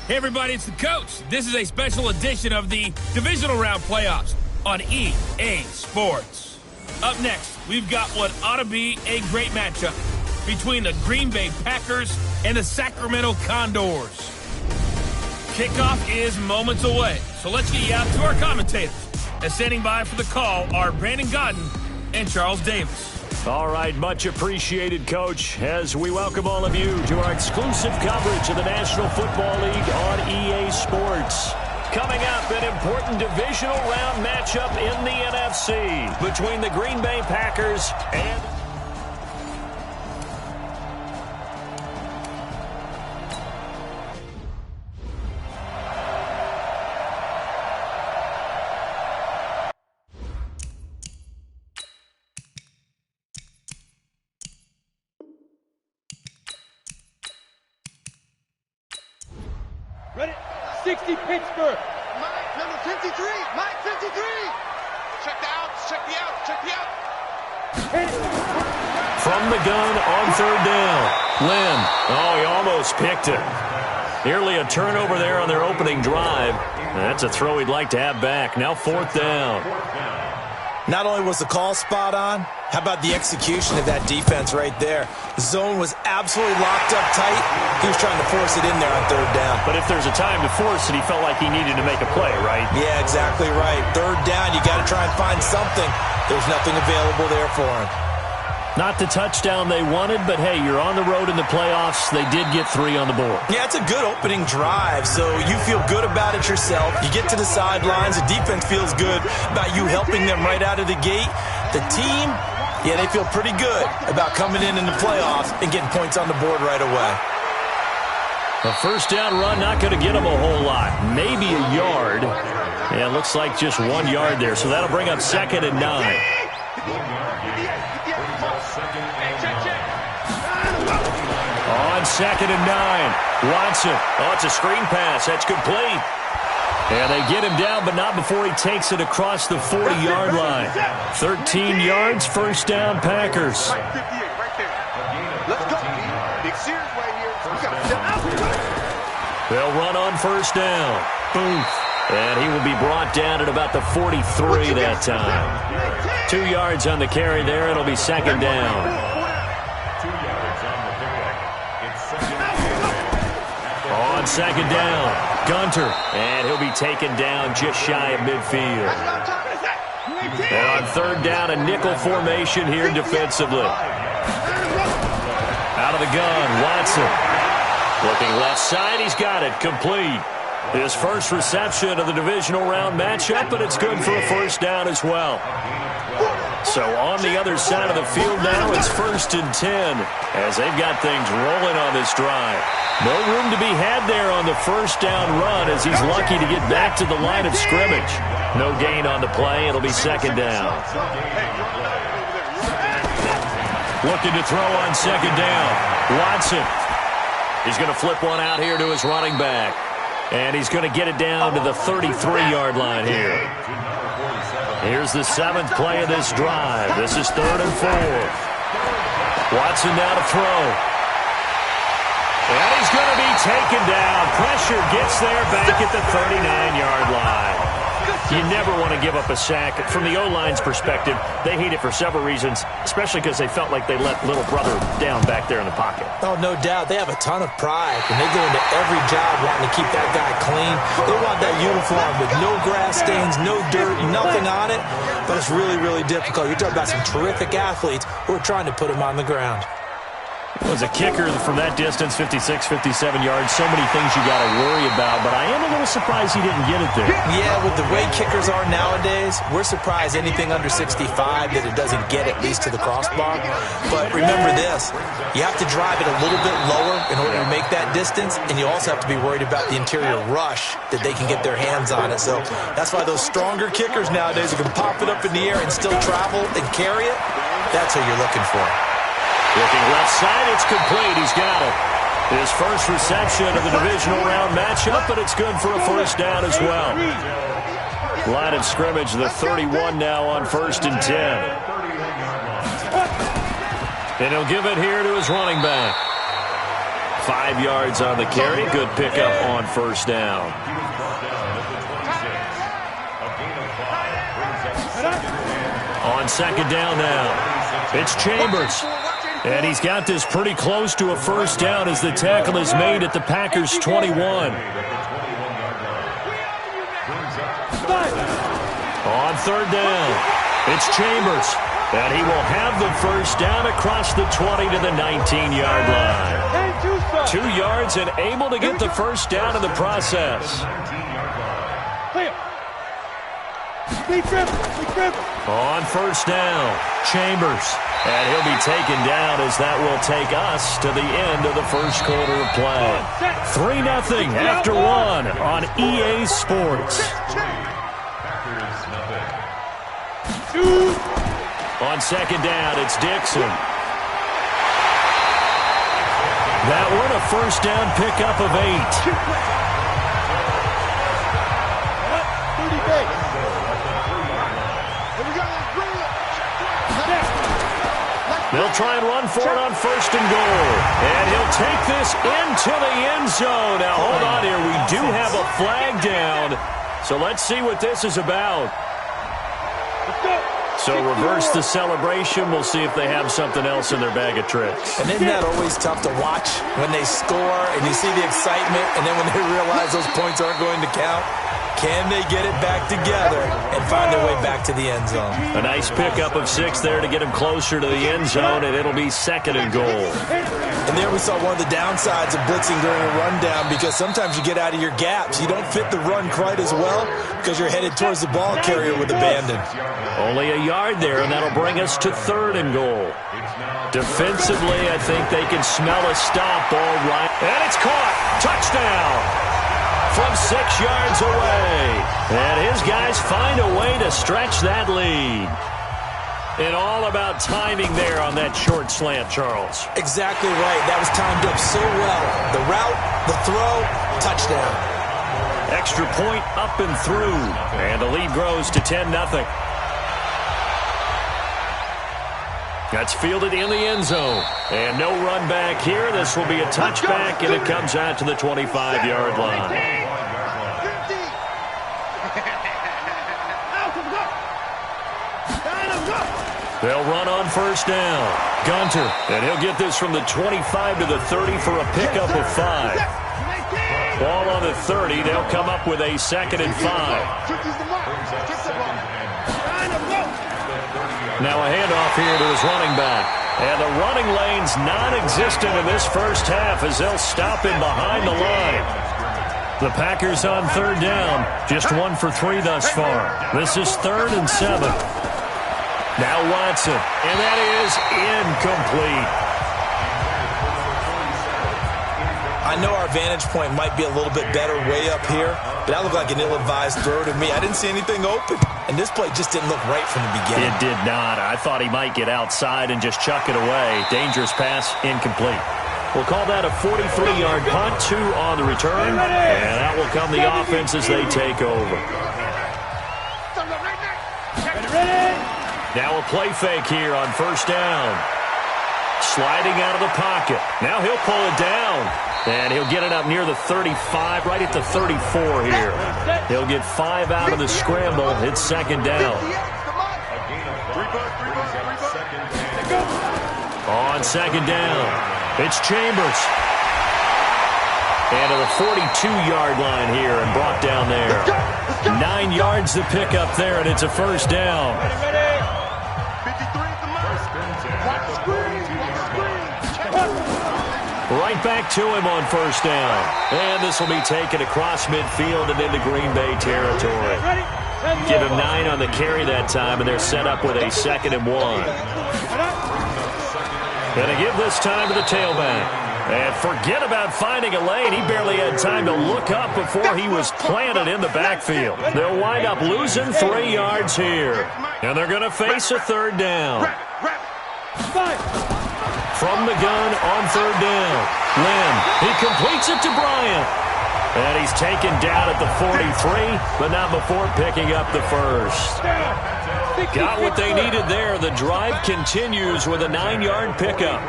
Hey everybody, it's the coach. This is a special edition of the Divisional Round Playoffs on EA Sports. Up next, we've got what ought to be a great matchup between the Green Bay Packers and the Sacramento Condors. Kickoff is moments away, so let's get you out to our commentators. As standing by for the call are Brandon Godden and Charles Davis. All right, much appreciated, Coach, as we welcome all of you to our exclusive coverage of the National Football League on EA Sports. Coming up, an important divisional round matchup in the NFC between the Green Bay Packers and... Ready? 60 Pittsburgh. Mike, number 53. Mike, 53. Check the outs. Check the outs. Check the outs. From the gun on third down. Lynn. Oh, he almost picked it. Nearly a turnover there on their opening drive. That's a throw he'd like to have back. Now fourth down. Not only was the call spot on, how about the execution of that defense right there? The zone was absolutely locked up tight. He was trying to force it in there on third down. But if there's a time to force it, he felt like he needed to make a play, right? Yeah, exactly right. Third down, you got to try and find something. There's nothing available there for him. Not the touchdown they wanted, but hey, you're on the road in the playoffs. They did get 3 on the board. Yeah, it's a good opening drive, so you feel good about it yourself. You get to the sidelines, the defense feels good about you helping them right out of the gate. The team, yeah, they feel pretty good about coming in the playoffs and getting points on the board right away. A first down run, not going to get them a whole lot. Maybe a yard. Yeah, it looks like just 1 yard there, so that'll bring up 2nd and 9. On 2nd and 9, Watson. Oh, it's a screen pass. That's complete. And they get him down, but not before he takes it across the 40-yard line. 13 yards, first down, Packers. Let's go. Big series right here. We got to They'll run on first down. Booth. And he will be brought down at about the 43 that time. 2 yards on the carry there. It'll be 2nd down. On 2nd down, Gunter. And he'll be taken down just shy of midfield. And on 3rd down, a nickel formation here defensively. Out of the gun, Watson. Looking left side, he's got it, complete. His first reception of the divisional round matchup, but it's good for a first down as well. So on the other side of the field now, it's 1st and 10 as they've got things rolling on this drive. No room to be had there on the first down run as he's lucky to get back to the line of scrimmage. No gain on the play. It'll be 2nd down. Looking to throw on 2nd down. Watson. He's going to flip one out here to his running back. And he's going to get it down to the 33-yard line here. Here's the 7th play of this drive. This is 3rd and 4. Watson now to throw. And he's going to be taken down. Pressure gets there back at the 39-yard line. You never want to give up a sack. From the O-line's perspective, they hate it for several reasons, especially because they felt like they let little brother down back there in the pocket. Oh, no doubt. They have a ton of pride, and they go into every job wanting to keep that guy clean. They want that uniform with no grass stains, no dirt, nothing on it. But it's really, really difficult. You're talking about some terrific athletes who are trying to put him on the ground. Was a kicker from that distance, 56, 57 yards. So many things you got to worry about, but I am a little surprised he didn't get it there. Yeah, with the way kickers are nowadays, we're surprised anything under 65 that it doesn't get at least to the crossbar. But remember this, you have to drive it a little bit lower in order to make that distance, and you also have to be worried about the interior rush that they can get their hands on it. So that's why those stronger kickers nowadays who can pop it up in the air and still travel and carry it, that's who you're looking for. Looking left side, it's complete. He's got it. His first reception of the divisional round matchup, but it's good for a first down as well. Line of scrimmage, the 31 now on 1st and 10. And he'll give it here to his running back. 5 yards on the carry. Good pickup on first down. On second down now, it's Chambers. And he's got this pretty close to a first down as the tackle is made at the Packers' 21. On third down, it's Chambers. And he will have the first down across the 20 to the 19-yard line. 2 yards and able to get the first down in the process. On first down, Chambers. And he'll be taken down as that will take us to the end of the first quarter of play. 3-0 after 1 on EA Sports. On second down, it's Dixon. That one a first down pickup of 8. They'll try and run for it on first and goal. And he'll take this into the end zone. Now, hold on here. We do have a flag down. So let's see what this is about. So reverse the celebration. We'll see if they have something else in their bag of tricks. And isn't that always tough to watch when they score and you see the excitement, and then when they realize those points aren't going to count? Can they get it back together and find their way back to the end zone? A nice pickup of 6 there to get him closer to the end zone, and it'll be second and goal. And there we saw one of the downsides of blitzing during a rundown, because sometimes you get out of your gaps. You don't fit the run quite as well because you're headed towards the ball carrier with abandon. Only a yard there, and that'll bring us to third and goal. Defensively, I think they can smell a stop all right. And it's caught. Touchdown. From 6 yards away. And his guys find a way to stretch that lead. And all about timing there on that short slant, Charles. Exactly right. That was timed up so well. The route, the throw, touchdown. Extra point up and through. And the lead grows to 10-0. That's fielded in the end zone. And no run back here. This will be a touchback, and it comes out to the 25-yard line. They'll run on first down. Gunter, and he'll get this from the 25 to the 30 for a pickup of 5. Ball on the 30. They'll come up with a 2nd and 5. Now a handoff here to his running back. And the running lane's non-existent in this first half as they'll stop him behind the line. The Packers on third down. Just 1 for 3 thus far. This is 3rd and 7. Now Watson, and that is incomplete. I know our vantage point might be a little bit better way up here, but that looked like an ill-advised throw to me. I didn't see anything open, and this play just didn't look right from the beginning. It did not. I thought he might get outside and just chuck it away. Dangerous pass, incomplete. We'll call that a 43-yard punt, 2 on the return, and out will come the offense as they take over. Now a play fake here on first down. Sliding out of the pocket. Now he'll pull it down. And he'll get it up near the 35, right at the 34 here. He'll get 5 out of the scramble. It's second down. On second down, it's Chambers. And to the 42-yard line here and brought down there. 9 yards to pick up there, and it's a first down. Right back to him on first down. And this will be taken across midfield and into Green Bay territory. Give him 9 on the carry that time, and they're set up with a 2nd and 1. Going to give this time to the tailback. And forget about finding a lane. He barely had time to look up before he was planted in the backfield. They'll wind up losing 3 yards here. And they're going to face a third down. From the gun on third down. Lynn, he completes it to Bryant. And he's taken down at the 43, but not before picking up the first. Got what they needed there. The drive continues with a 9-yard pickup.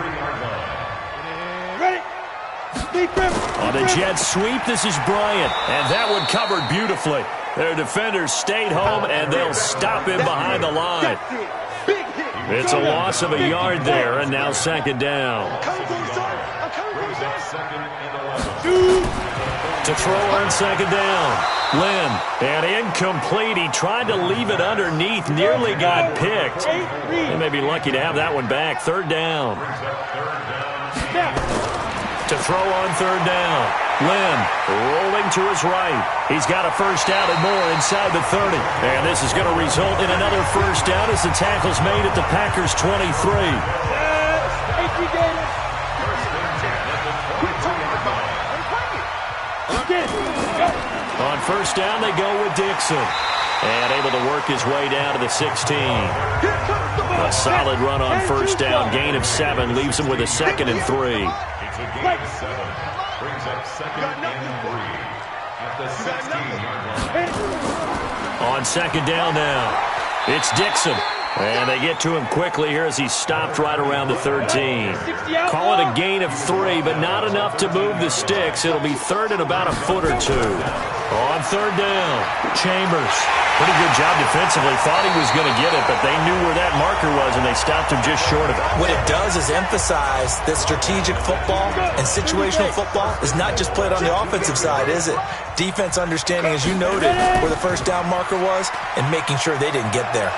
On the jet sweep, this is Bryant. And that one covered beautifully. Their defenders stayed home, and they'll stop him behind the line. It's a loss of a yard there, and now second down. To throw on second down. Lynn, and incomplete. He tried to leave it underneath, nearly got picked. They may be lucky to have that one back. Third down. To throw on third down. Lynn rolling to his right. He's got a first down and more inside the 30. And this is going to result in another first down as the tackle's made at the Packers' 23. On first down, they go with Dixon. And able to work his way down to the 16. A solid run on first down. Gain of 7 leaves him with a 2nd and 3. On second down now, it's Dixon. And they get to him quickly here as he's stopped right around the 13. Call it a gain of 3, but not enough to move the sticks. It'll be third and about a foot or 2. On third down, Chambers. Pretty good job defensively. Thought he was going to get it, but they knew where that marker was, and they stopped him just short of it. What it does is emphasize that strategic football and situational football is not just played on the offensive side, is it? Defense understanding, as you noted, where the first down marker was and making sure they didn't get there.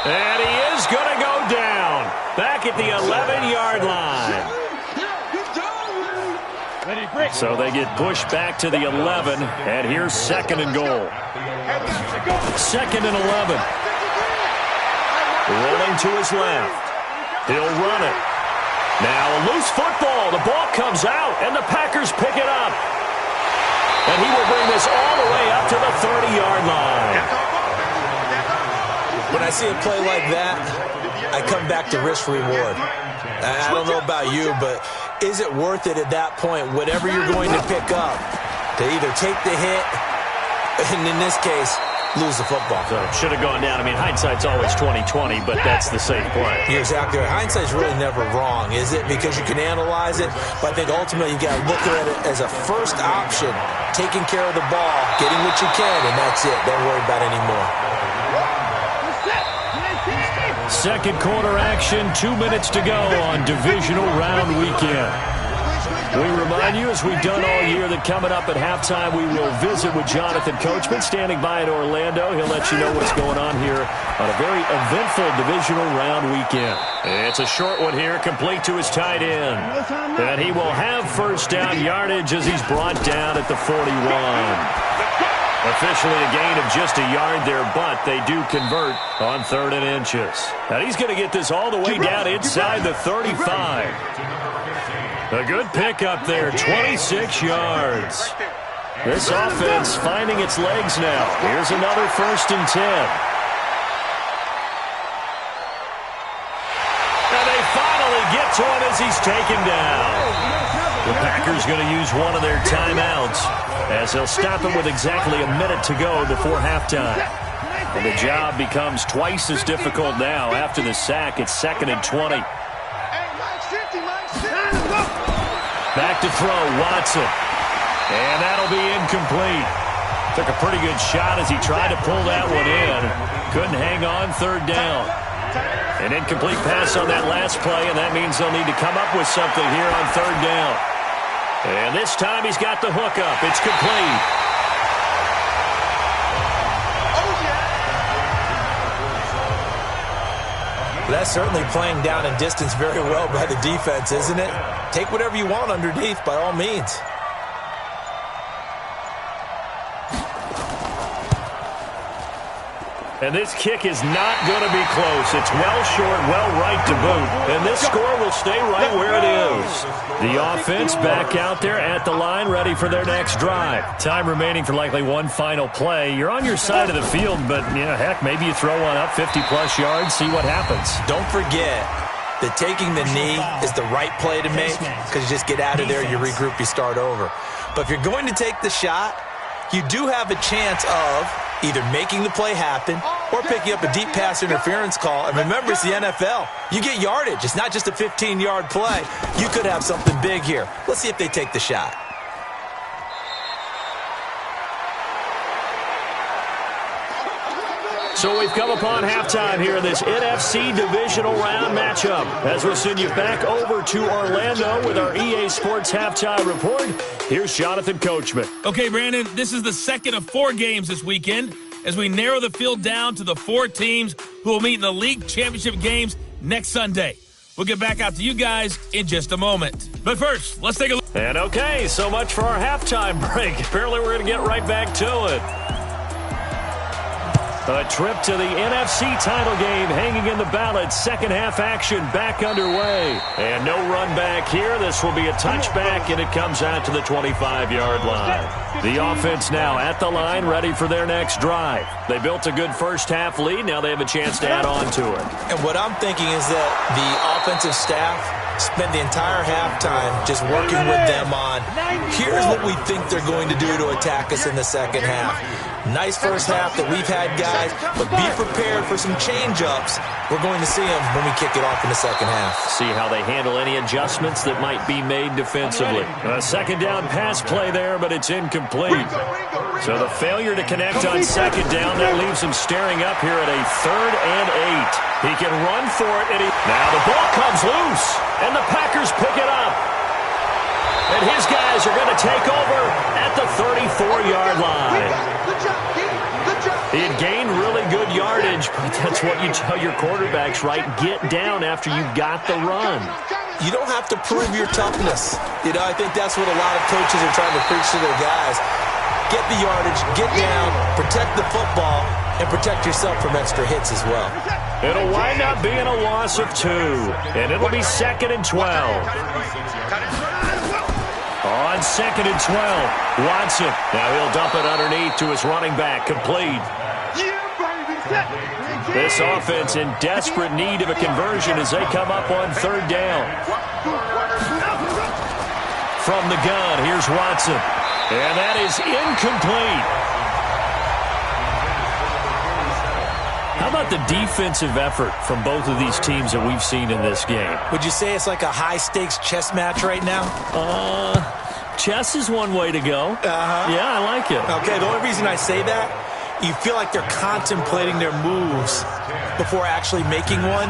And he is going to go down. Back at the 11-yard line. So they get pushed back to the 11, and here's second and goal. Second and 11. Rolling to his left. He'll run it. Now a loose football. The ball comes out, and the Packers pick it up. And he will bring this all the way up to the 30-yard line. When I see a play like that, I come back to risk-reward. I don't know about you, but is it worth it at that point, whatever you're going to pick up, to either take the hit, and in this case, lose the football? So it should have gone down. I mean, hindsight's always 20/20, but that's the safe play. You're exactly right. Hindsight's really never wrong, is it? Because you can analyze it, but I think ultimately you got to look at it as a first option, taking care of the ball, getting what you can, and that's it. Don't worry about any more. Second quarter action, 2 minutes to go on divisional round weekend. We remind you, as we've done all year, that coming up at halftime, we will visit with Jonathan Coachman, standing by in Orlando. He'll let you know what's going on here on a very eventful divisional round weekend. It's a short one here, complete to his tight end. And he will have first down yardage as he's brought down at the 41. Officially a gain of just a yard there, but they do convert on 3rd and inches. Now he's going to get this all the way down inside the 35. A good pickup there, 26 yards. This offense finding its legs now. Here's another 1st and 10. And they finally get to him as he's taken down. The Packers going to use one of their timeouts as they'll stop him with exactly a minute to go before halftime. And the job becomes twice as difficult now after the sack. It's 2nd and 20. Back to throw, Watson. And that'll be incomplete. Took a pretty good shot as he tried to pull that one in. Couldn't hang on 3rd down. An incomplete pass on that last play, and that means they'll need to come up with something here on 3rd down. And this time he's got the hook up. It's complete. That's certainly playing down in distance very well by the defense, isn't it? Take whatever you want underneath, by all means. And this kick is not going to be close. It's well short, well right to boot. And this score will stay right where it is. The offense back out there at the line, ready for their next drive. Time remaining for likely one final play. You're on your side of the field, but, heck, maybe you throw one up 50-plus yards, see what happens. Don't forget that taking the knee is the right play to make, because you just get out of there, you regroup, you start over. But if you're going to take the shot, you do have a chance of either making the play happen or picking up a deep pass interference call. And remember, it's the NFL. You get yardage. It's not just a 15-yard play. You could have something big here. Let's see if they take the shot. So we've come upon halftime here in this NFC Divisional Round matchup. As we'll send you back over to Orlando with our EA Sports Halftime Report, here's Jonathan Coachman. Okay, Brandon, this is the second of 4 games this weekend as we narrow the field down to the 4 teams who will meet in the league championship games next Sunday. We'll get back out to you guys in just a moment. But first, let's take a look. And okay, so much for our halftime break. Apparently we're going to get right back to it. A trip to the NFC title game hanging in the balance. Second half action back underway. And no run back here. This will be a touchback, and it comes out to the 25-yard line. The offense now at the line, ready for their next drive. They built a good first half lead. Now they have a chance to add on to it. And what I'm thinking is that the offensive staff spent the entire halftime just working with them on, here's what we think they're going to do to attack us in the second half. Nice first half that we've had, guys, but be prepared for some change-ups. We're going to see them when we kick it off in the second half. See how they handle any adjustments that might be made defensively. A second down pass play there, but it's incomplete. So the failure to connect on second down, that leaves him staring up here at a 3rd and 8. He can run for it, and now the ball comes loose, and the Packers pick it up. And his guys are going to take over at the 34-yard line. He had gained really good yardage, but that's what you tell your quarterbacks, right? Get down after you got the run. You don't have to prove your toughness. I think that's what a lot of coaches are trying to preach to their guys. Get the yardage, get down, protect the football, and protect yourself from extra hits as well. It'll wind up being a loss of 2, and it'll be 2nd and 12. On 2nd and 12, Watson. Now he'll dump it underneath to his running back, complete. This offense in desperate need of a conversion as they come up on 3rd down. From the gun, here's Watson. And that is incomplete. How about the defensive effort from both of these teams that we've seen in this game? Would you say it's like a high-stakes chess match right now? Chess is one way to go. Yeah, I like it. Okay, the only reason I say that, you feel like they're contemplating their moves before actually making one,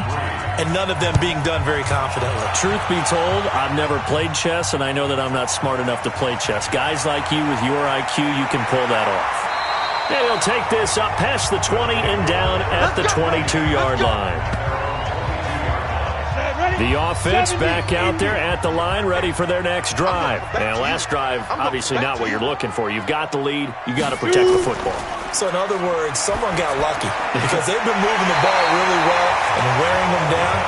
and none of them being done very confidently. Truth be told, I've never played chess, and I know that I'm not smart enough to play chess. Guys like you with your IQ, you can pull that off. And he'll take this up past the 20 and down at the 22-yard line. The offense back out there at the line, ready for their next drive. And last drive, obviously not what you're looking for. You've got the lead. You got to protect the football. So in other words, someone got lucky because they've been moving the ball really well and wearing them down.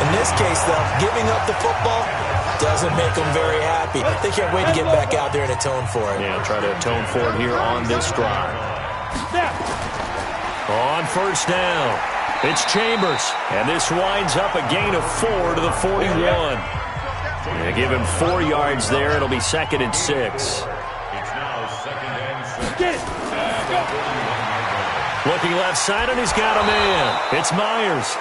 In this case, though, giving up the football doesn't make them very happy. They can't wait to get back out there and atone for it. Yeah, try to atone for it here on this drive. On 1st down, it's Chambers, and this winds up a gain of 4 to the 41. And give him 4 yards there. It'll be 2nd and 6. Looking left side, and he's got a man. It's Myers.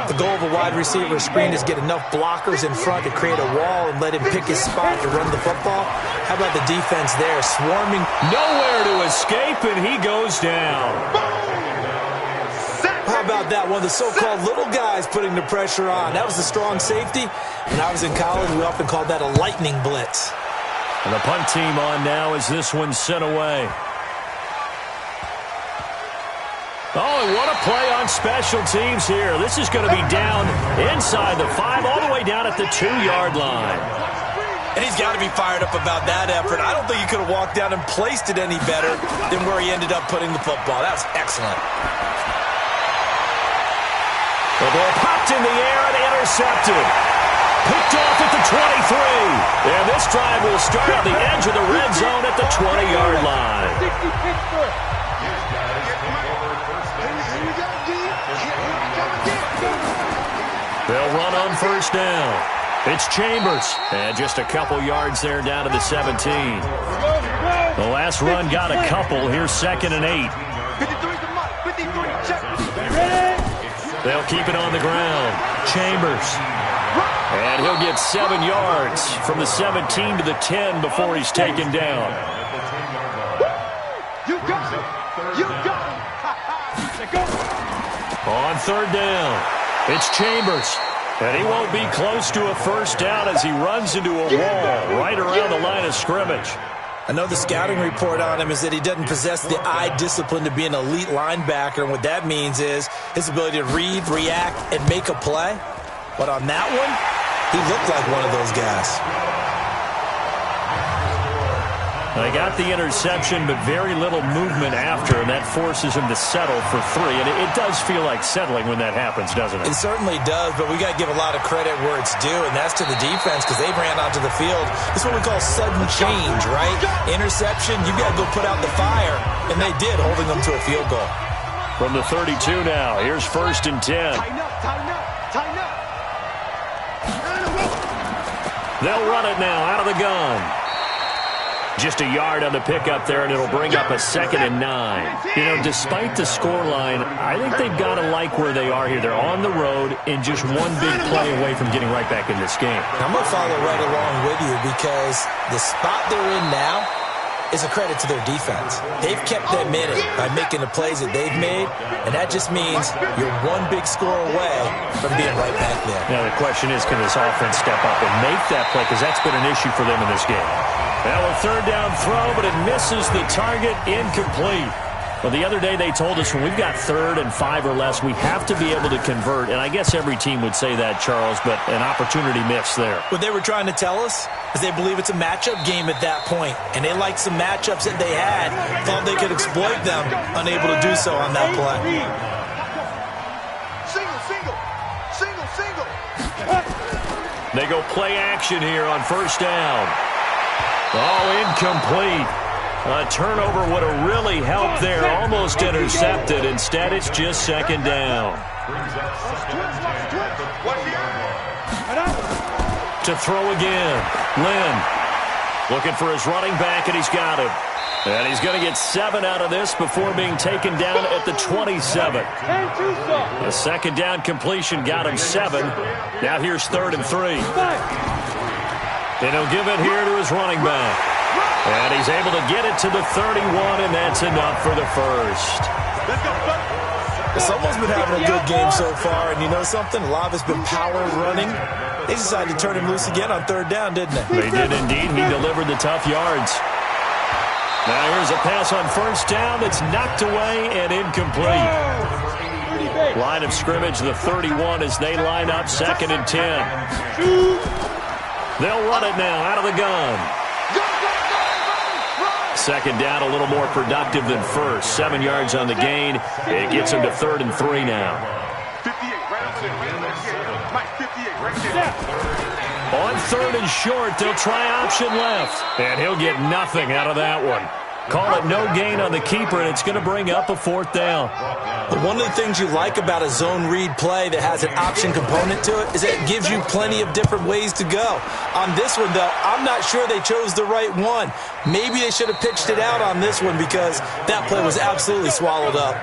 The goal of a wide receiver screen is get enough blockers in front to create a wall and let him pick his spot to run the football. How about the defense there, swarming? Nowhere to escape, and he goes down. How about that? One of the so-called little guys putting the pressure on. That was the strong safety. When I was in college, we often called that a lightning blitz. And the punt team on now as this one's sent away. Oh, and what a play on special teams here. This is going to be down inside the 5, all the way down at the 2-yard line. And he's got to be fired up about that effort. I don't think he could have walked down and placed it any better than where he ended up putting the football. That was excellent. The ball popped in the air and intercepted. Picked off at the 23. And this drive will start on the edge of the red zone at the 20-yard line. 60 Pittsburgh. They'll run on 1st down. It's Chambers. And just a couple yards there down to the 17. The last run got a couple. Here's 2nd and 8. 53, check. They'll keep it on the ground. Chambers. And he'll get 7 yards from the 17 to the 10 before he's taken down. You got it. You got it. Go. On third down, it's Chambers. And he won't be close to a first down as he runs into a wall right around the line of scrimmage. I know the scouting report on him is that he doesn't possess the eye discipline to be an elite linebacker. And what that means is his ability to read, react, and make a play. But on that one, he looked like one of those guys. They got the interception, but very little movement after, and that forces him to settle for 3. And it does feel like settling when that happens, doesn't it? It certainly does, but we got to give a lot of credit where it's due, and that's to the defense because they ran onto the field. It's what we call sudden change, right? Interception, you got to go put out the fire, and they did, holding them to a field goal. From the 32 now, here's 1st and 10. Tighten up, tighten up, tighten up. They'll run it now out of the gun. Just a yard on the pickup there, and it'll bring up a 2nd and 9. You know, despite the scoreline, I think they've got to like where they are here. They're on the road and just one big play away from getting right back in this game. I'm going to follow right along with you because the spot they're in now is a credit to their defense. They've kept them in it by making the plays that they've made, and that just means you're one big score away from being right back there. Now, the question is, can this offense step up and make that play? Because that's been an issue for them in this game. Now a 3rd down throw, but it misses the target, incomplete. Well, the other day they told us when we've got 3rd and 5 or less, we have to be able to convert. And I guess every team would say that, Charles, but an opportunity missed there. What they were trying to tell us is they believe it's a matchup game at that point, and they liked some matchups that they had, thought they could exploit them, unable to do so on that play. Single, single, single, single. They go play action here on 1st down. Oh, incomplete. A turnover would have really helped there. Almost intercepted. Instead, it's just 2nd down. To throw again. Lynn looking for his running back, and he's got him. And he's going to get 7 out of this before being taken down at the 27. A 2nd down completion got him 7. Now here's 3rd and 3. And he'll give it here to his running back. And he's able to get it to the 31, and that's enough for the first. Someone's been having a good game so far, and you know something? A lot of it's been power running. They decided to turn him loose again on 3rd down, didn't they? They did indeed. He delivered the tough yards. Now here's a pass on 1st down that's knocked away and incomplete. Line of scrimmage, the 31 as they line up 2nd and 10. They'll run it now out of the gun. 2nd down, a little more productive than 1st. 7 yards on the gain. It gets him to 3rd and 3 now. 58, right over there. Mike, 58, right there. On 3rd and short, they'll try option left. And he'll get nothing out of that one. Call it no gain on the keeper, and it's going to bring up a 4th down. But one of the things you like about a zone read play that has an option component to it is that it gives you plenty of different ways to go. On this one, though, I'm not sure they chose the right one. Maybe they should have pitched it out on this one because that play was absolutely swallowed up.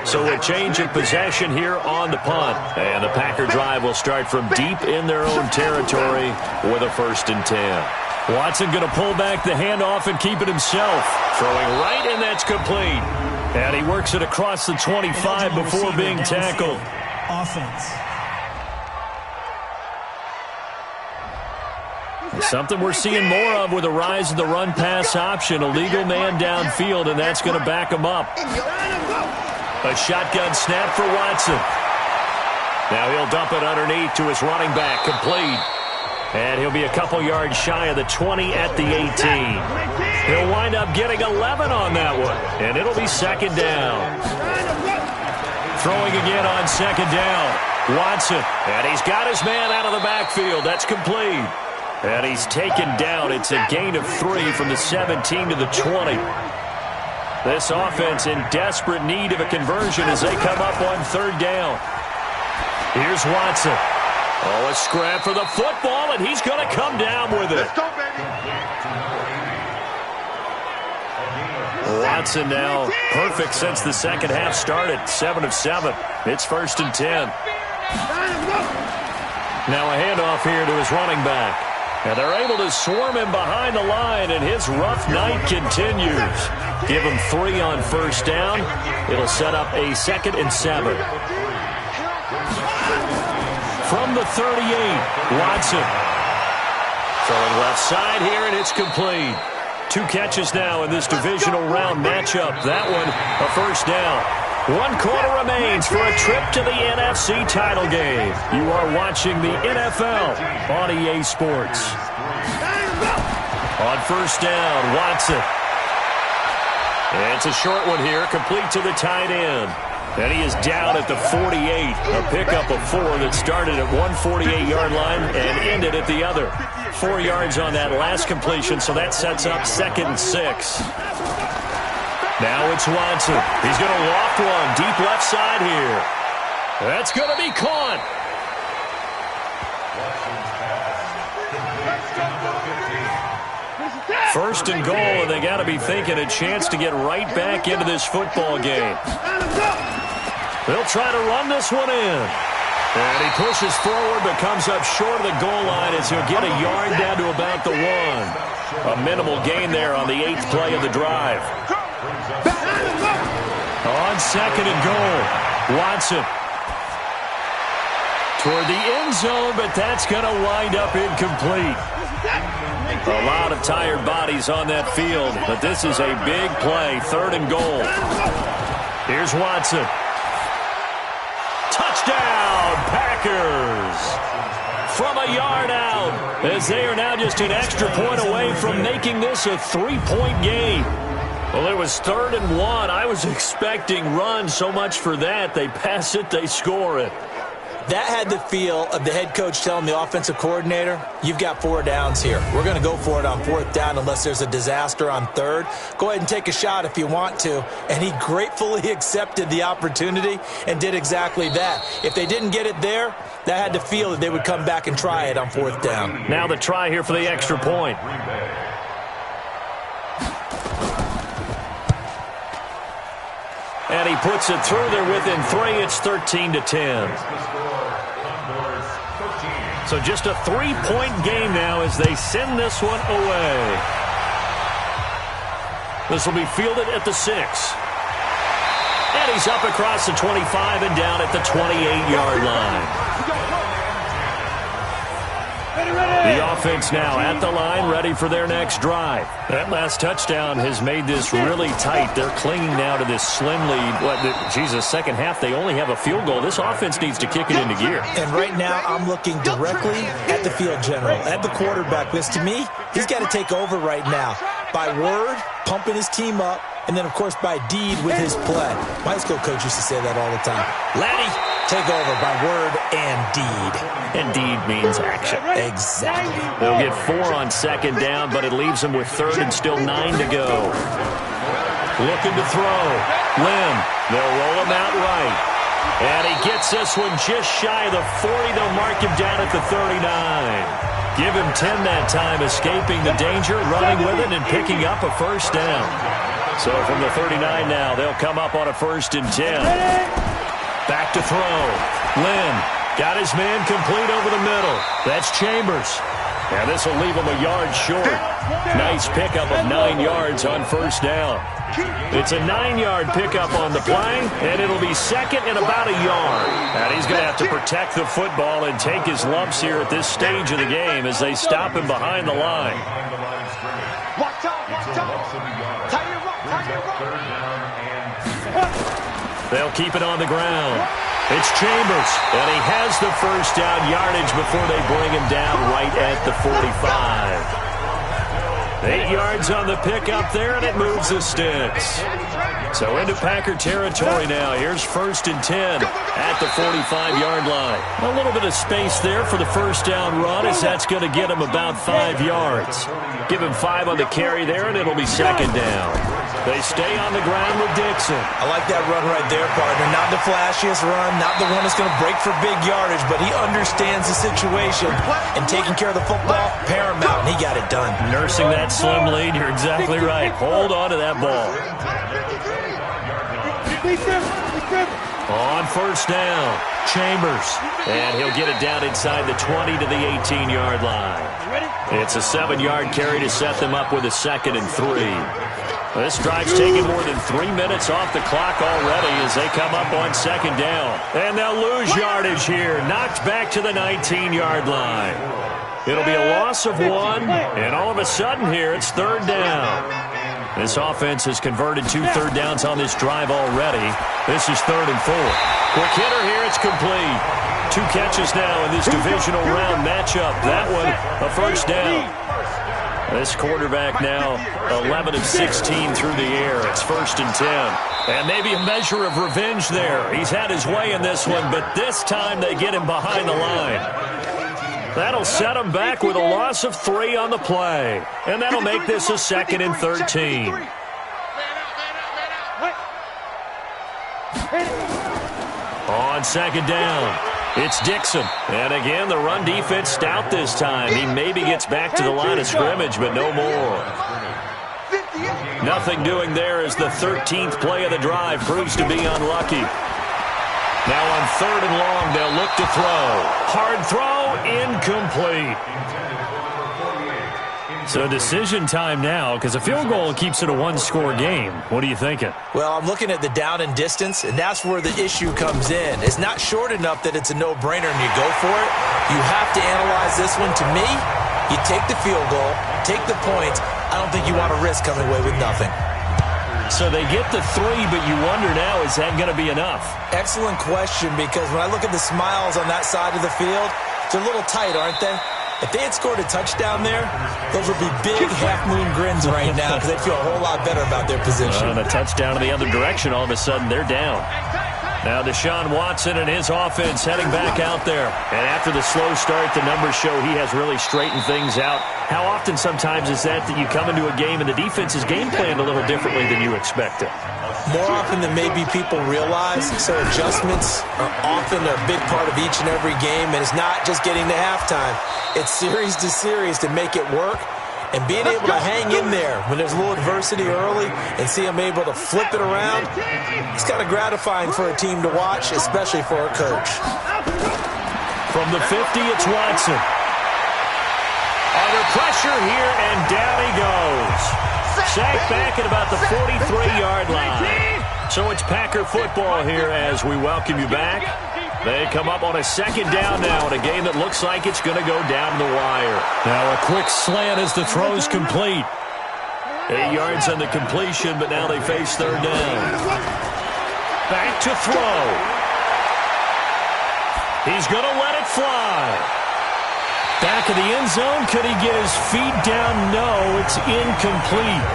So a change of possession here on the punt. And the Packer drive will start from deep in their own territory with a 1st and 10. Watson going to pull back the handoff and keep it himself. Throwing right, and that's complete. And he works it across the 25 before being tackled. Offense. Something we're seeing more of with the rise of the run-pass option. A legal man downfield, and that's going to back him up. A shotgun snap for Watson. Now he'll dump it underneath to his running back, complete. And he'll be a couple yards shy of the 20 at the 18. He'll wind up getting 11 on that one, and it'll be 2nd down. Throwing again on 2nd down. Watson, and he's got his man out of the backfield. That's complete. And he's taken down. It's a gain of 3 from the 17 to the 20. This offense in desperate need of a conversion as they come up on 3rd down. Here's Watson. Oh, a scrap for the football, and he's going to come down with it. Let's go, baby. Watson now perfect since the second half started. 7 of 7. It's 1st and 10. Now a handoff here to his running back. And they're able to swarm him behind the line, and his rough night continues. Give him 3 on 1st down. It'll set up a 2nd and 7. From the 38, Watson. Throwing left side here, and it's complete. 2 catches now in this divisional round matchup. That one, a 1st down. 1 quarter remains for a trip to the NFC title game. You are watching the NFL on EA Sports. On 1st down, Watson. It's a short one here, complete to the tight end. And he is down at the 48. A pickup of 4 that started at one 48-yard line and ended at the other. 4 yards on that last completion, so that sets up 2nd and 6. Now it's Watson. He's going to loft one deep left side here. That's going to be caught. First and goal, and they got to be thinking a chance to get right back into this football game. They'll try to run this one in. And he pushes forward but comes up short of the goal line as he'll get a yard down to about the 1. A minimal gain there on the 8th play of the drive. On 2nd and goal, Watson. Toward the end zone, but that's going to wind up incomplete. A lot of tired bodies on that field, but this is a big play. 3rd and goal. Here's Watson. Touchdown, Packers! From a yard out, as they are now just an extra point away from making this a 3-point game. Well, it was 3rd and 1. I was expecting run, so much for that. They pass it, they score it. That had the feel of the head coach telling the offensive coordinator, you've got 4 downs here. We're going to go for it on 4th down unless there's a disaster on 3rd. Go ahead and take a shot if you want to. And he gratefully accepted the opportunity and did exactly that. If they didn't get it there, that had the feel that they would come back and try it on 4th down. Now the try here for the extra point. And he puts it through there within 3. It's 13-10. So just a 3-point game now as they send this one away. This will be fielded at the 6. And he's up across the 25 and down at the 28-yard line. The offense now at the line, ready for their next drive. That last touchdown has made this really tight. They're clinging now to this slim lead. Second half, they only have a field goal. This offense needs to kick it into gear. And right now, I'm looking directly at the field general, at the quarterback. Because to me, he's got to take over right now. By word, pumping his team up, and then, of course, by deed with his play. My high school coach used to say that all the time. Laddie, take over by word and deed. And deed means action. Exactly. They'll get 4 on 2nd down, but it leaves them with 3rd and still 9 to go. Looking to throw. Lim. They'll roll him out right. And he gets this one just shy of the 40. They'll mark him down at the 39. Give him 10 that time, escaping the danger, running with it, and picking up a 1st down. So from the 39 now, they'll come up on a 1st and 10. Back to throw. Lynn got his man complete over the middle. That's Chambers. And this will leave him a yard short. Nice pickup of 9 yards on 1st down. It's a 9-yard pickup on the play, and it'll be 2nd and about a yard. And he's going to have to protect the football and take his lumps here at this stage of the game as they stop him behind the line. Watch out, watch out. Tie your rope, tie your rope. They'll keep it on the ground. It's Chambers, and he has the 1st down yardage before they bring him down right at the 45. 8 yards on the pickup there, and it moves the sticks. So into Packer territory now. Here's 1st and 10 at the 45-yard line. A little bit of space there for the 1st down run, as that's going to get him about 5 yards. Give him 5 on the carry there, and it'll be 2nd down. They stay on the ground with Dixon. I like that run right there, partner. Not the flashiest run, not the one that's going to break for big yardage, but he understands the situation, and taking care of the football, paramount, and he got it done. Nursing that slim lead, you're exactly right. Hold on to that ball. On first down, Chambers. And he'll get it down inside the 20 to the 18-yard line. It's a 7-yard carry to set them up with a 2nd and 3. This drive's taken more than 3 minutes off the clock already as they come up on 2nd down. And they'll lose yardage here. Knocked back to the 19-yard line. It'll be a loss of 1, and all of a sudden here it's 3rd down. This offense has converted 2 third downs on this drive already. This is 3rd and 4. Quick hitter here, it's complete. 2 catches now in this divisional round matchup. That one, a first down. This quarterback now 11 of 16 through the air. It's 1st and 10. And maybe a measure of revenge there. He's had his way in this one, but this time they get him behind the line. That'll set him back with a loss of 3 on the play. And that'll make this a 2nd and 13. On 2nd down, it's Dixon. And again, the run defense stout this time. He maybe gets back to the line of scrimmage, but no more. Nothing doing there as the 13th play of the drive proves to be unlucky. Now on 3rd and long, they'll look to throw. Hard throw, incomplete. So decision time now, because a field goal keeps it a 1-score game. What are you thinking? Well, I'm looking at the down and distance, and that's where the issue comes in. It's not short enough that it's a no-brainer and you go for it. You have to analyze this one. To me, you take the field goal, take the points. I don't think you want to risk coming away with nothing. So they get the 3, but you wonder now, is that going to be enough? Excellent question, because when I look at the smiles on that side of the field, they're a little tight, aren't they? If they had scored a touchdown there, those would be big half-moon grins right now because they'd feel a whole lot better about their position. And a touchdown in the other direction, all of a sudden they're down. Now Deshaun Watson and his offense heading back out there. And after the slow start, the numbers show he has really straightened things out. How often sometimes is that you come into a game and the defense is game planned a little differently than you expected? More often than maybe people realize. So adjustments are often a big part of each and every game. And it's not just getting to halftime. It's series to series to make it work. And being able to hang in there when there's a little adversity early and see them able to flip it around, it's kind of gratifying for a team to watch, especially for a coach. From the 50, it's Watson. Under pressure here, and down he goes. Sacked back at about the 43-yard line. So it's Packer football here as we welcome you back. They come up on a 2nd down now in a game that looks like it's going to go down the wire. Now a quick slant as the throw's complete. 8 yards on the completion, but now they face 3rd down. Back to throw. He's going to let it fly. Back of the end zone. Could he get his feet down? No, it's incomplete.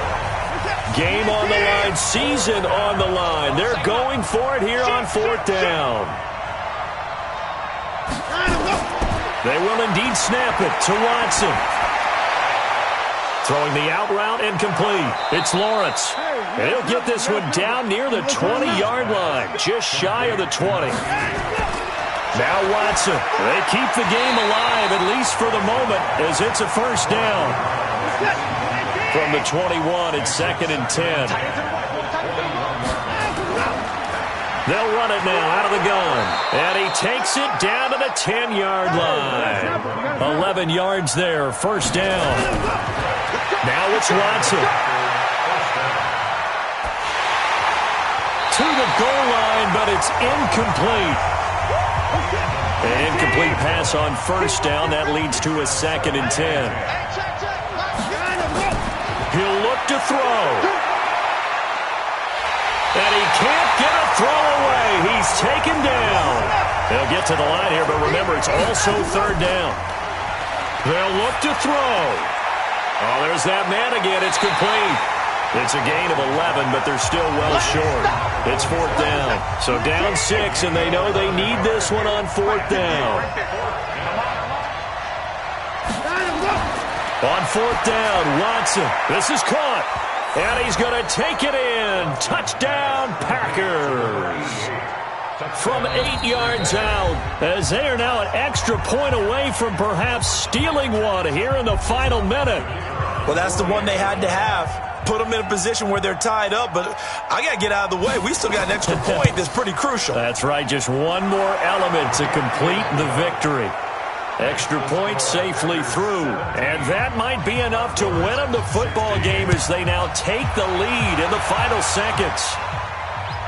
Game on the line, season on the line. They're going for it here on 4th down. They will indeed snap it to Watson. Throwing the out route and complete. It's Lawrence. And he'll get this one down near the 20-yard line, just shy of the 20. Now Watson. They keep the game alive, at least for the moment, as it's a 1st down. From the 21, it's 2nd and 10. They'll run it now out of the gun. And he takes it down to the 10-yard line. 11 yards there, 1st down. Now it's Watson. To the goal line, but it's incomplete. An incomplete pass on 1st down. That leads to a 2nd and 10. He'll look to throw. And he can't get a throw away. He's taken down. They'll get to the line here, but remember, it's also 3rd down. They'll look to throw. Oh, there's that man again. It's complete. It's a gain of 11, but they're still well short. It's 4th down. So down 6, and they know they need this one on 4th down. On 4th down, Watson. This is caught. And he's going to take it in. Touchdown, Packers. From 8 yards out, as they are now an extra point away from perhaps stealing one here in the final minute. Well, that's the one they had to have. Put them in a position where they're tied up, but I got to get out of the way. We still got an extra point that's pretty crucial. That's right, just one more element to complete the victory. Extra point safely through, and that might be enough to win them the football game as they now take the lead in the final seconds.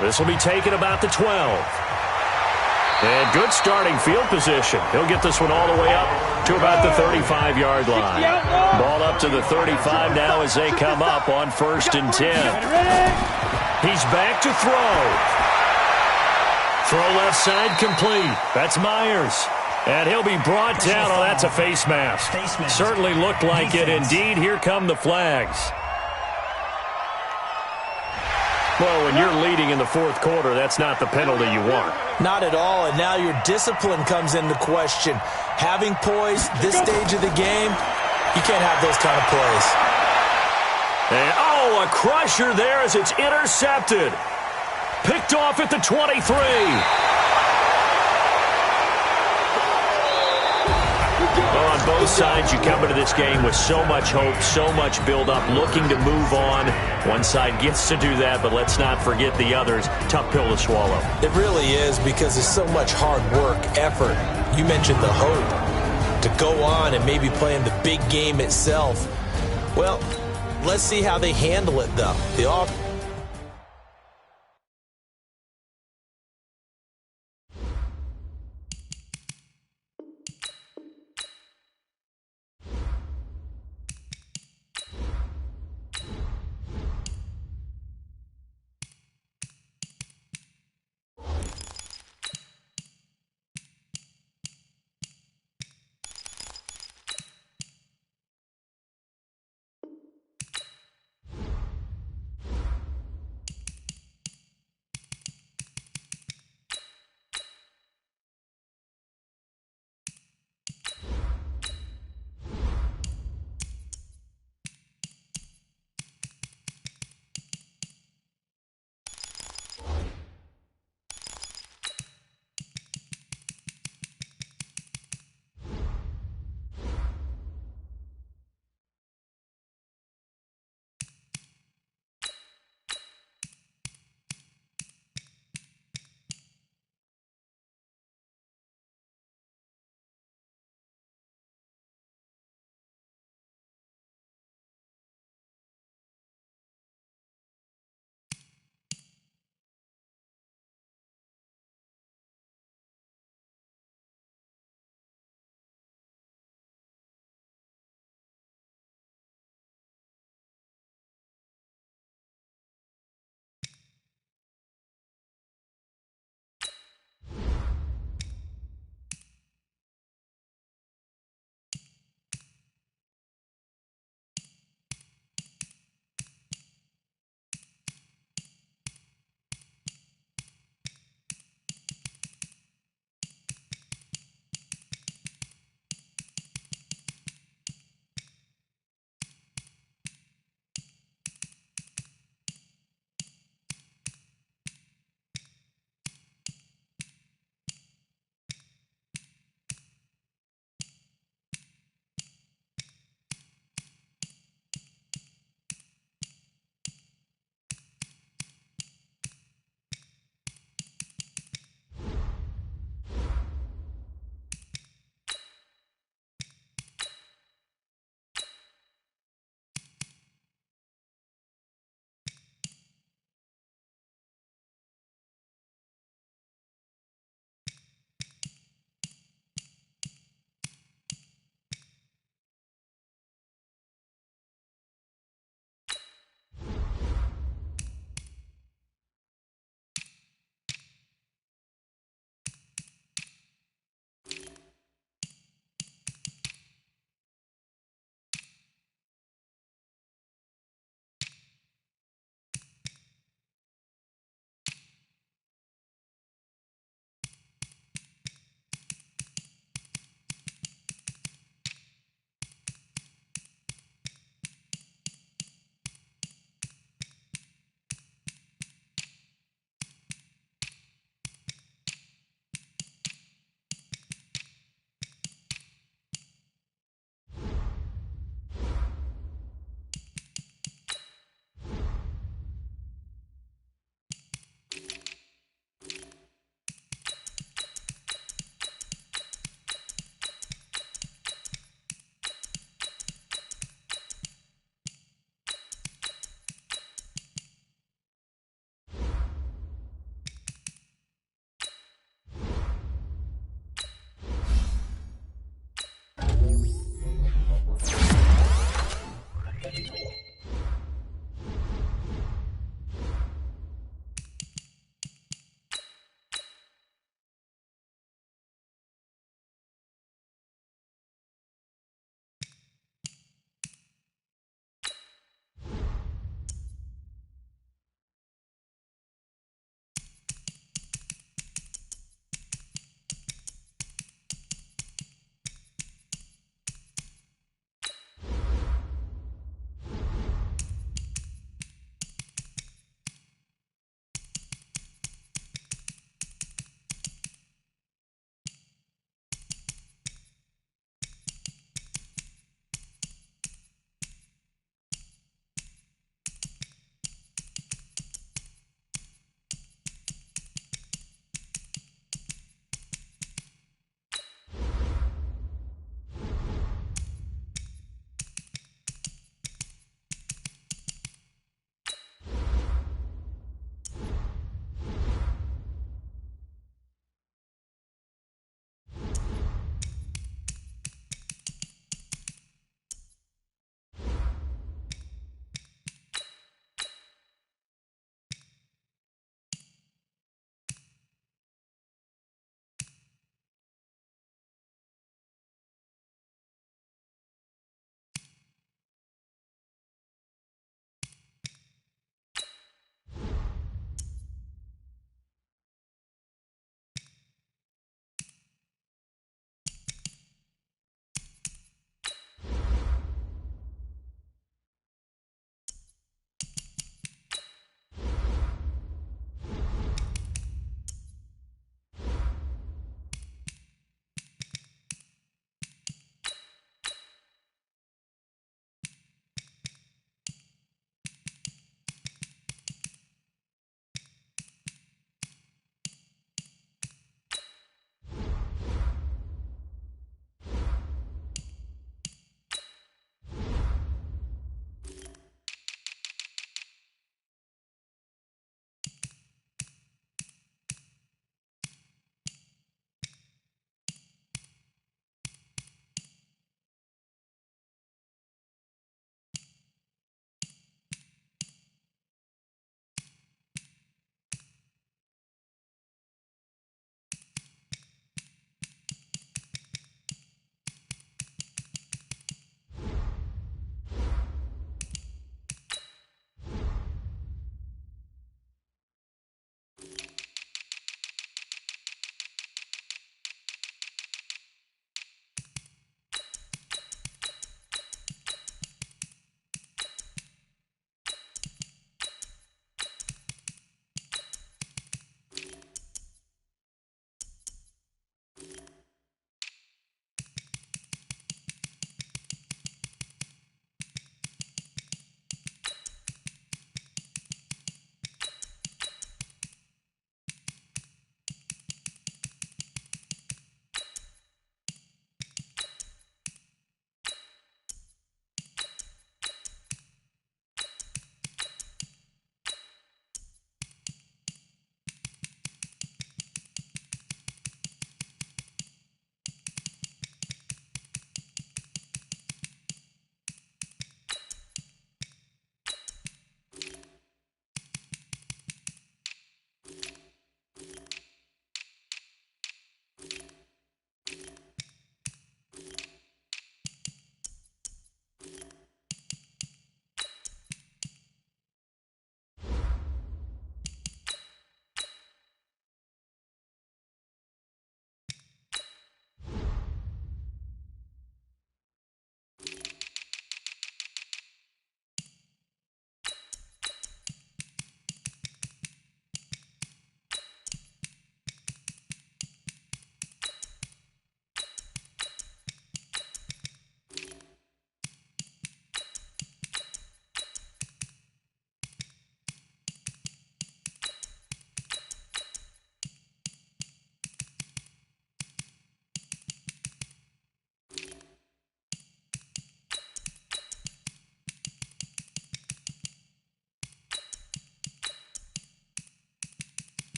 This will be taken about the 12. And good starting field position. He'll get this one all the way up to about the 35-yard line. Ball up to the 35 now as they come up on 1st and 10. He's back to throw. Throw left side complete. That's Myers. And he'll be brought down. Oh, that's a face mask. Certainly looked like it. Indeed, here come the flags. Well, when you're leading in the 4th quarter, that's not the penalty you want. Not at all, and now your discipline comes into question. Having poise this stage of the game, you can't have those kind of plays. And, oh, a crusher there as it's intercepted. Picked off at the 23. Well, on both sides, you come into this game with so much hope, so much build-up, looking to move on. One side gets to do that, but let's not forget the others. Tough pill to swallow. It really is, because there's so much hard work, effort. You mentioned the hope to go on and maybe play in the big game itself. Well, let's see how they handle it, though.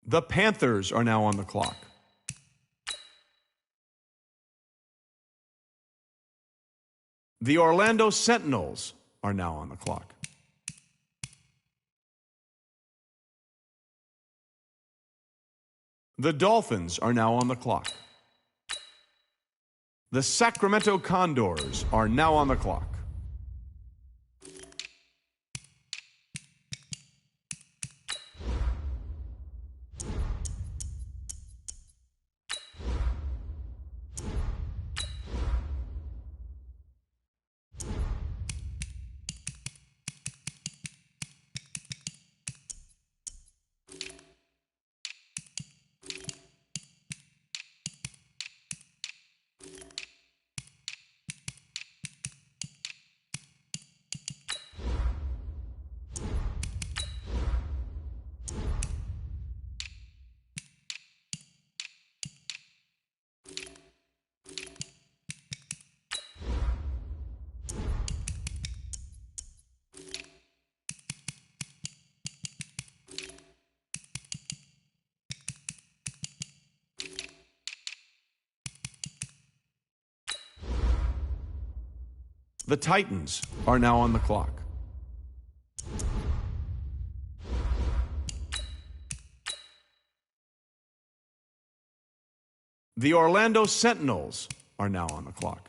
The Panthers are now on the clock. The Orlando Sentinels are now on the clock. The Dolphins are now on the clock. The Sacramento Condors are now on the clock. The Titans are now on the clock. The Orlando Sentinels are now on the clock.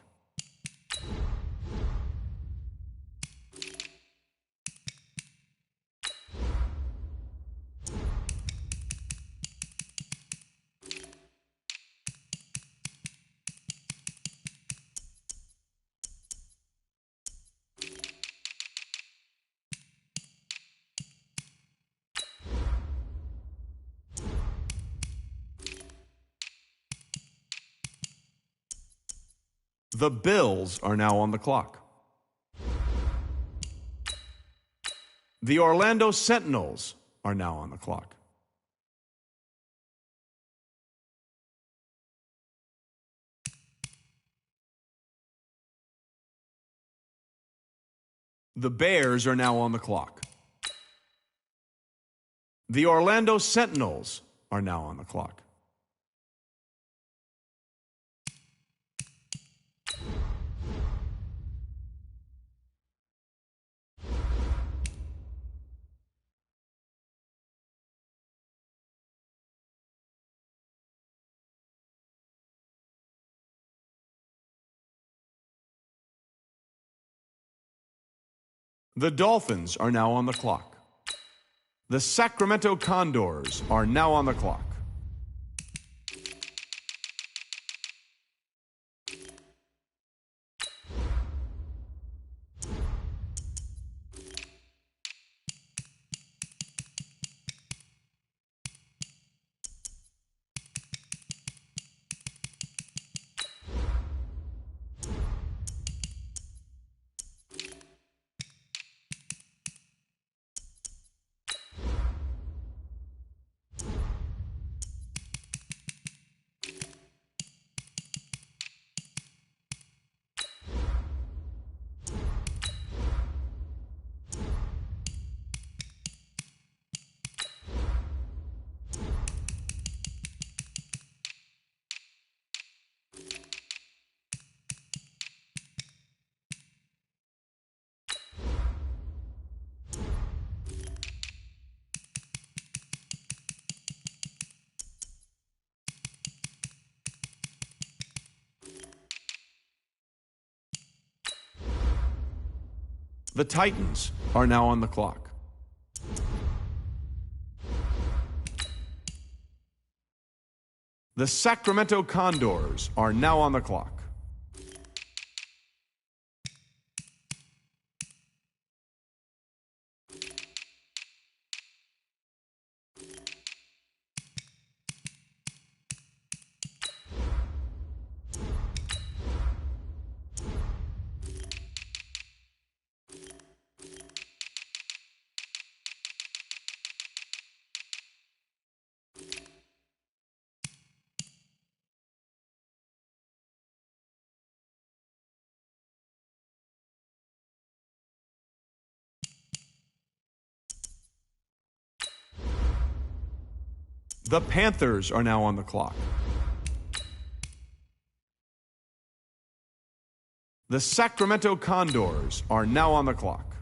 The Bills are now on the clock. The Orlando Sentinels are now on the clock. The Bears are now on the clock. The Orlando Sentinels are now on the clock. The Dolphins are now on the clock. The Sacramento Condors are now on the clock. The Titans are now on the clock. The Sacramento Condors are now on the clock. The Panthers are now on the clock. The Sacramento Condors are now on the clock.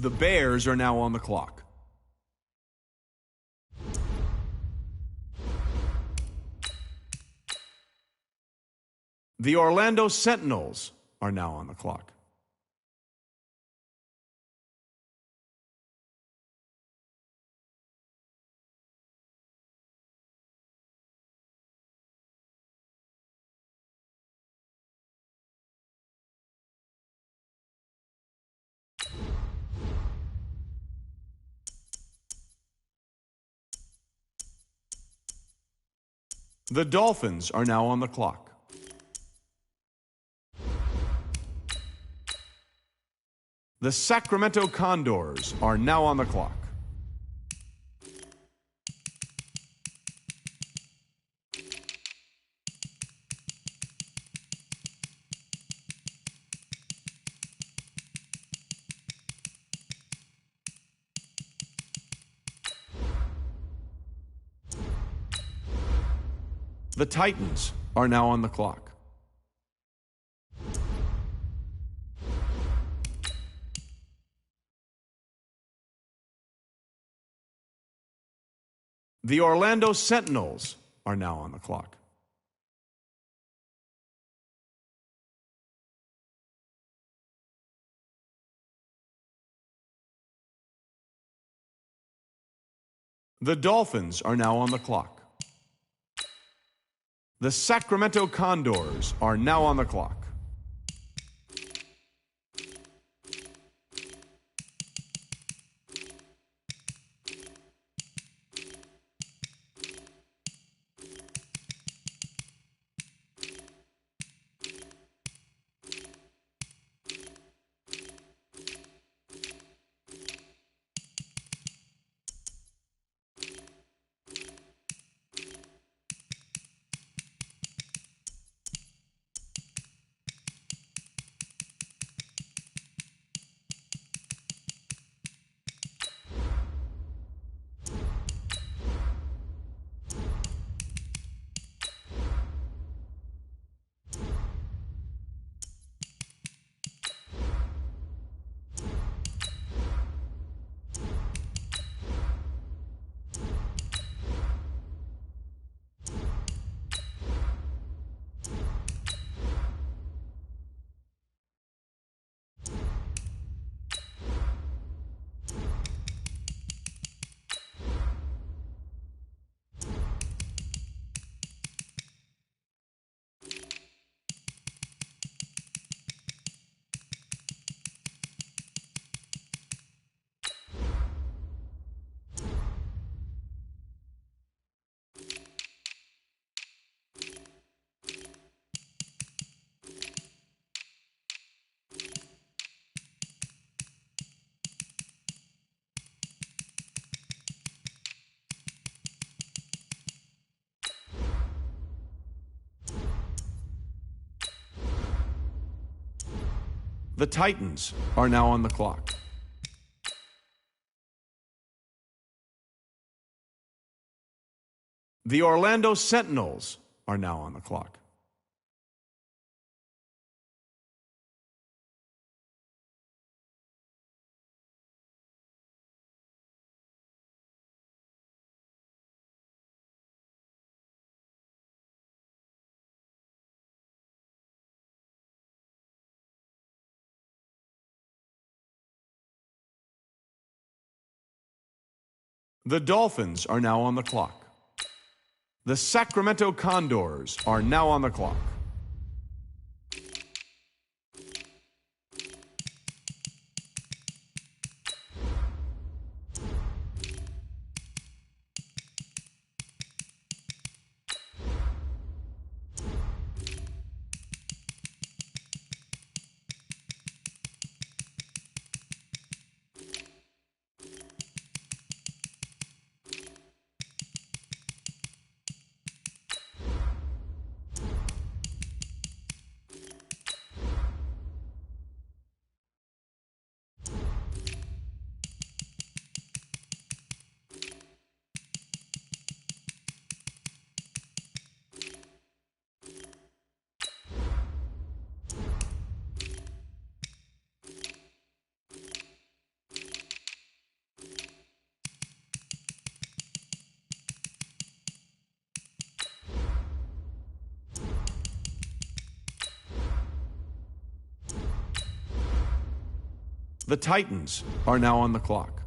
The Bears are now on the clock. The Orlando Sentinels are now on the clock. The Dolphins are now on the clock. The Sacramento Condors are now on the clock. The Titans are now on the clock. The Orlando Sentinels are now on the clock. The Dolphins are now on the clock. The Sacramento Condors are now on the clock. The Titans are now on the clock. The Orlando Sentinels are now on the clock. The Dolphins are now on the clock. The Sacramento Condors are now on the clock. The Titans are now on the clock.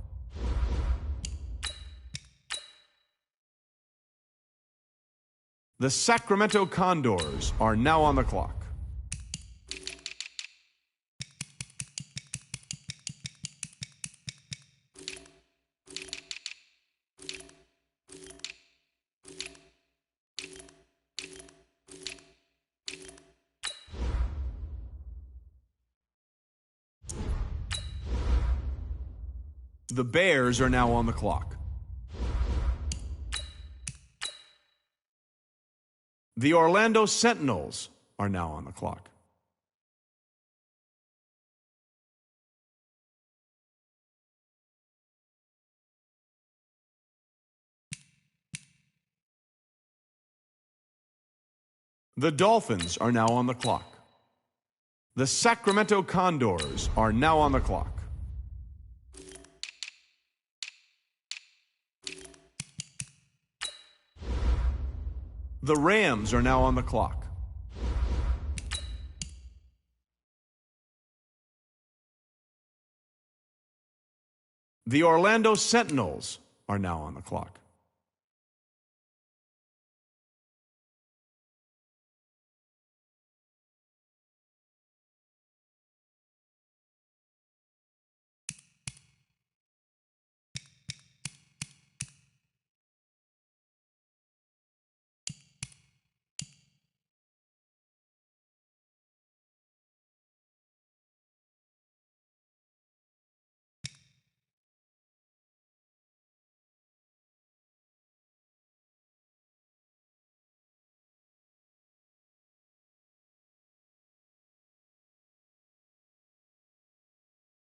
The Sacramento Condors are now on the clock. The Bears are now on the clock. The Orlando Sentinels are now on the clock. The Dolphins are now on the clock. The Sacramento Condors are now on the clock. The Rams are now on the clock. The Orlando Sentinels are now on the clock.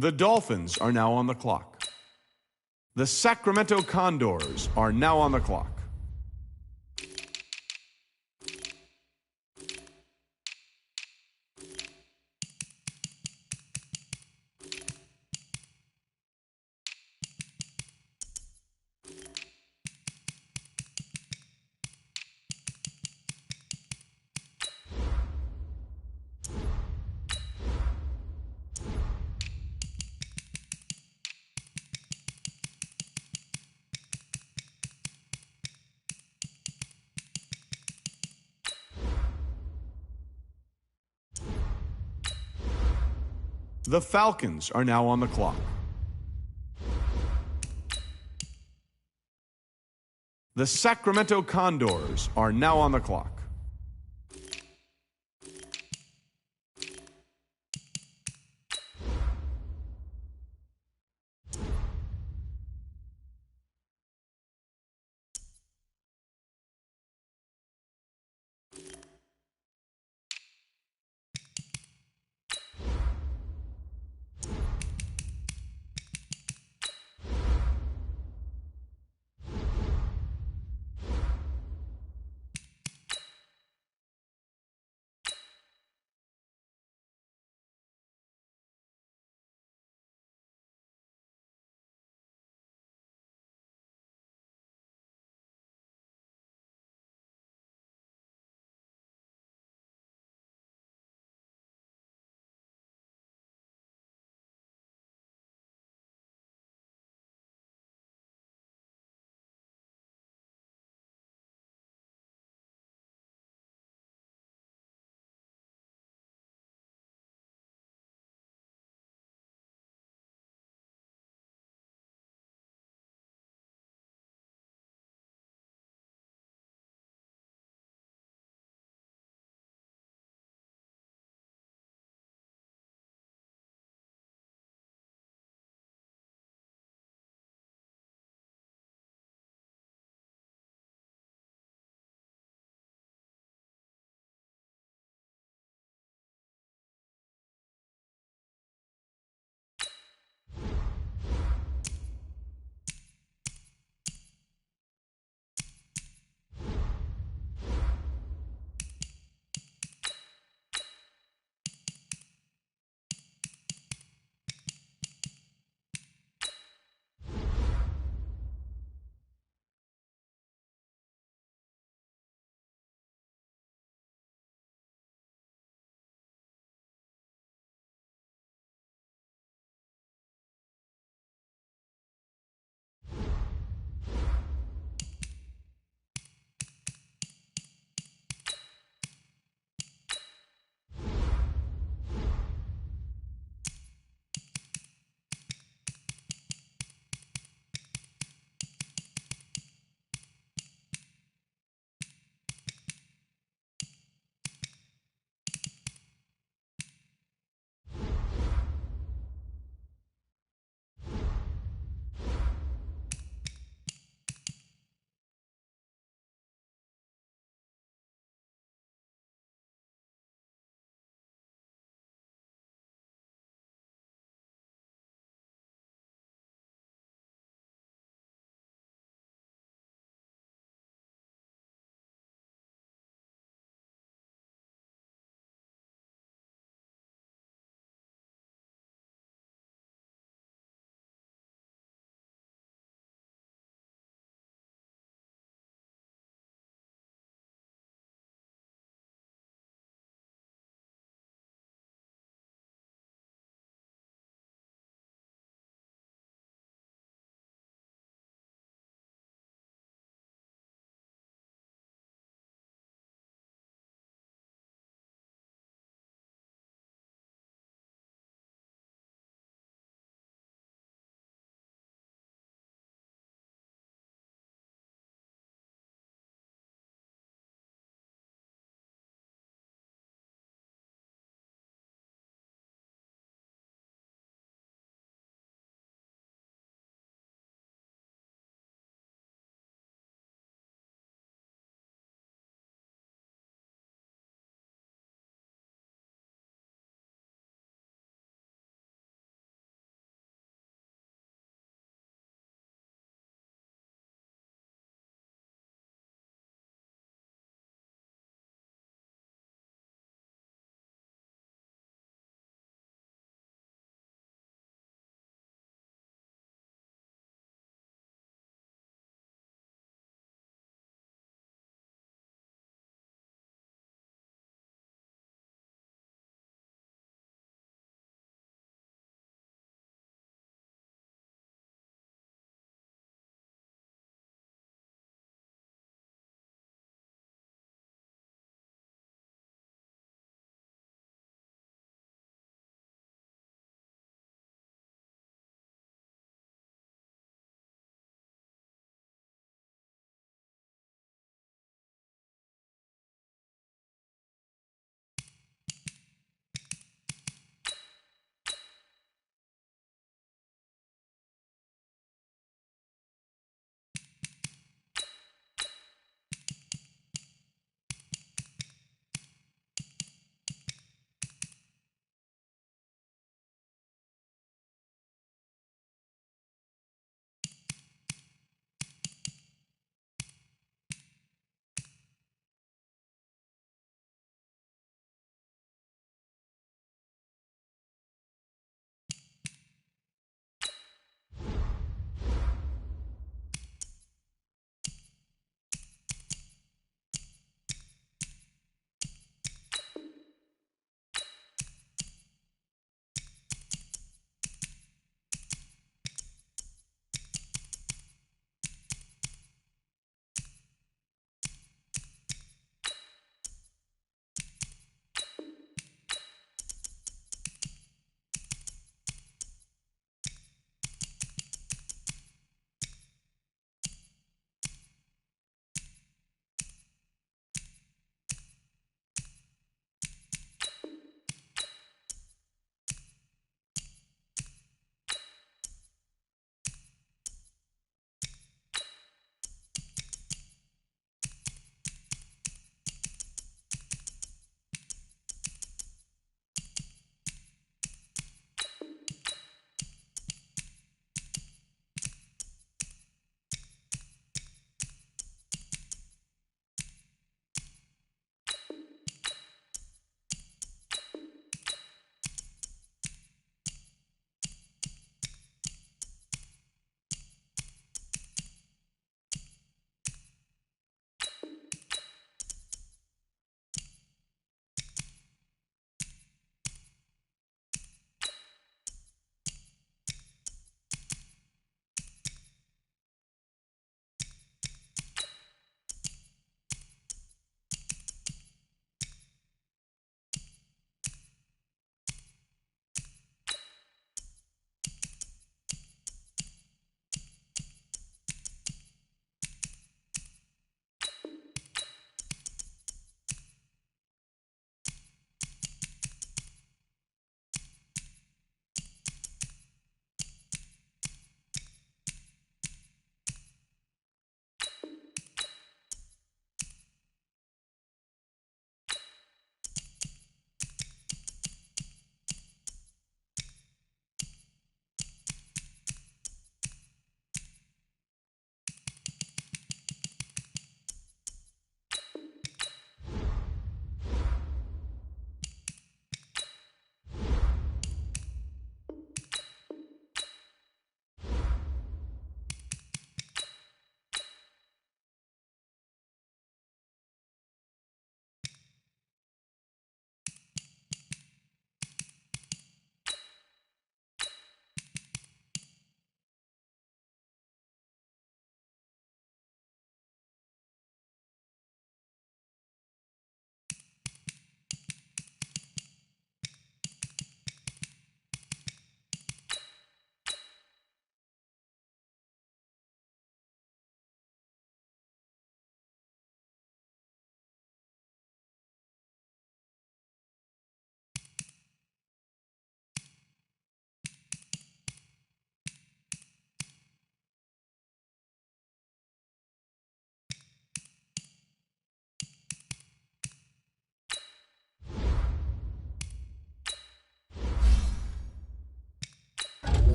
The Dolphins are now on the clock. The Sacramento Condors are now on the clock. The Falcons are now on the clock. The Sacramento Condors are now on the clock.